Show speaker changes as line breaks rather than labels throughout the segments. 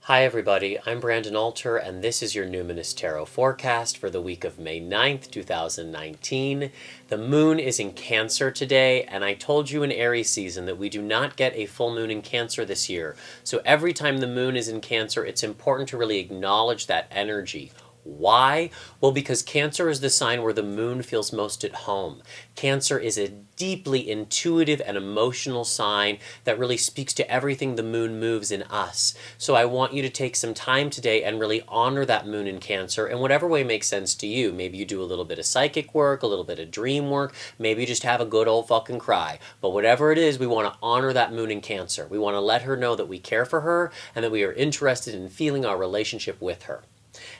Hi everybody, I'm Brandon Alter and this is your Numinous Tarot forecast for the week of May 9th, 2019. The moon is in Cancer today, and I told you in Aries season that we do not get a full moon in Cancer this year. So every time the moon is in Cancer, it's important to really acknowledge that energy. Why? Well, because Cancer is the sign where the moon feels most at home. Cancer is a deeply intuitive and emotional sign that really speaks to everything the moon moves in us. So I want you to take some time today and really honor that moon in Cancer in whatever way makes sense to you. Maybe you do a little bit of psychic work, a little bit of dream work, maybe you just have a good old fucking cry. But whatever it is, we want to honor that moon in Cancer. We want to let her know that we care for her and that we are interested in feeling our relationship with her.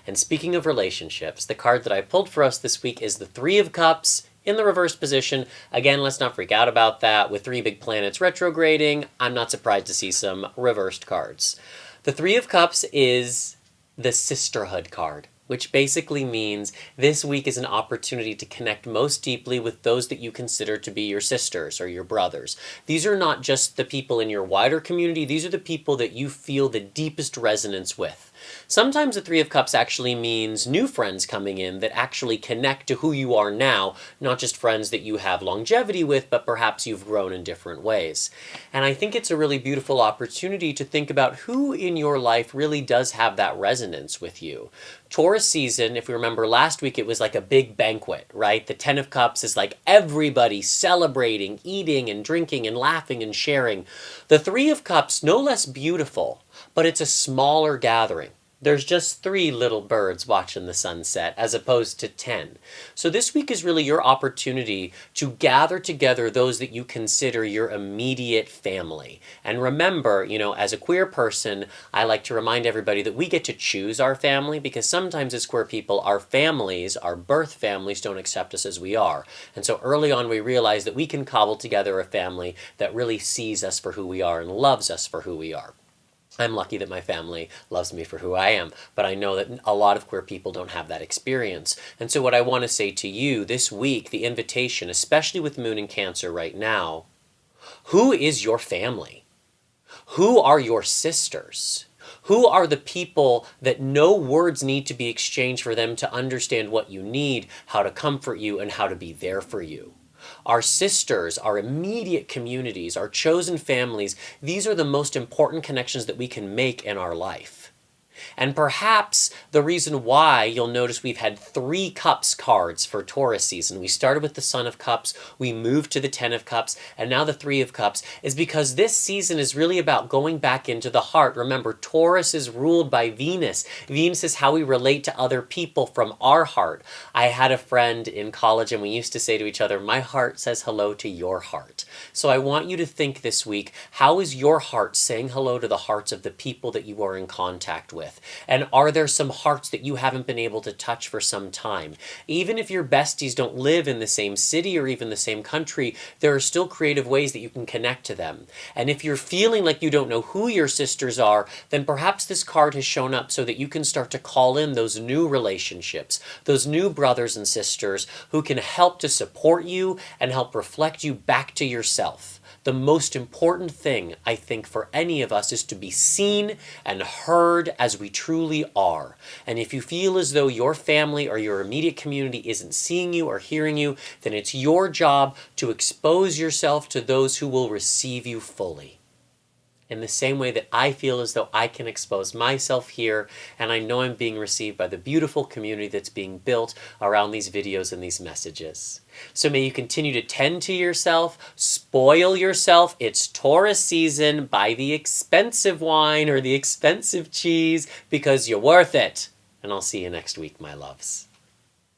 And speaking of relationships, the card that I pulled for us this week is the Three of Cups in the reverse position. Again, let's not freak out about that. With three big planets retrograding, I'm not surprised to see some reversed cards. The Three of Cups is the sisterhood card, which basically means this week is an opportunity to connect most deeply with those that you consider to be your sisters or your brothers. These are not just the people in your wider community, these are the people that you feel the deepest resonance with. Sometimes the Three of Cups actually means new friends coming in that actually connect to who you are now, not just friends that you have longevity with, but perhaps you've grown in different ways. And I think it's a really beautiful opportunity to think about who in your life really does have that resonance with you. Taurus season, if we remember last week, it was like a big banquet, right? The Ten of Cups is like everybody celebrating, eating and drinking and laughing and sharing. The Three of Cups, no less beautiful, but it's a smaller gathering. There's just 3 little birds watching the sunset as opposed to 10. So this week is really your opportunity to gather together those that you consider your immediate family. And remember, as a queer person, I like to remind everybody that we get to choose our family, because sometimes as queer people, our families, our birth families, don't accept us as we are. And so early on we realize that we can cobble together a family that really sees us for who we are and loves us for who we are. I'm lucky that my family loves me for who I am, but I know that a lot of queer people don't have that experience. And so what I want to say to you this week, the invitation, especially with Moon in Cancer right now, who is your family? Who are your sisters? Who are the people that no words need to be exchanged for them to understand what you need, how to comfort you, and how to be there for you? Our sisters, our immediate communities, our chosen families, these are the most important connections that we can make in our life. And perhaps the reason why you'll notice we've had 3 Cups cards for Taurus season. We started with the Son of Cups, we moved to the Ten of Cups, and now the Three of Cups, is because this season is really about going back into the heart. Remember, Taurus is ruled by Venus. Venus is how we relate to other people from our heart. I had a friend in college and we used to say to each other, my heart says hello to your heart. So I want you to think this week, how is your heart saying hello to the hearts of the people that you are in contact with? And are there some hearts that you haven't been able to touch for some time? Even if your besties don't live in the same city or even the same country, there are still creative ways that you can connect to them. And if you're feeling like you don't know who your sisters are, then perhaps this card has shown up so that you can start to call in those new relationships, those new brothers and sisters who can help to support you and help reflect you back to yourself. The most important thing, I think, for any of us is to be seen and heard as we truly are. And if you feel as though your family or your immediate community isn't seeing you or hearing you, then it's your job to expose yourself to those who will receive you fully. In the same way that I feel as though I can expose myself here, and I know I'm being received by the beautiful community that's being built around these videos and these messages. So may you continue to tend to yourself, spoil yourself. It's Taurus season. Buy the expensive wine or the expensive cheese because you're worth it. And I'll see you next week, my loves.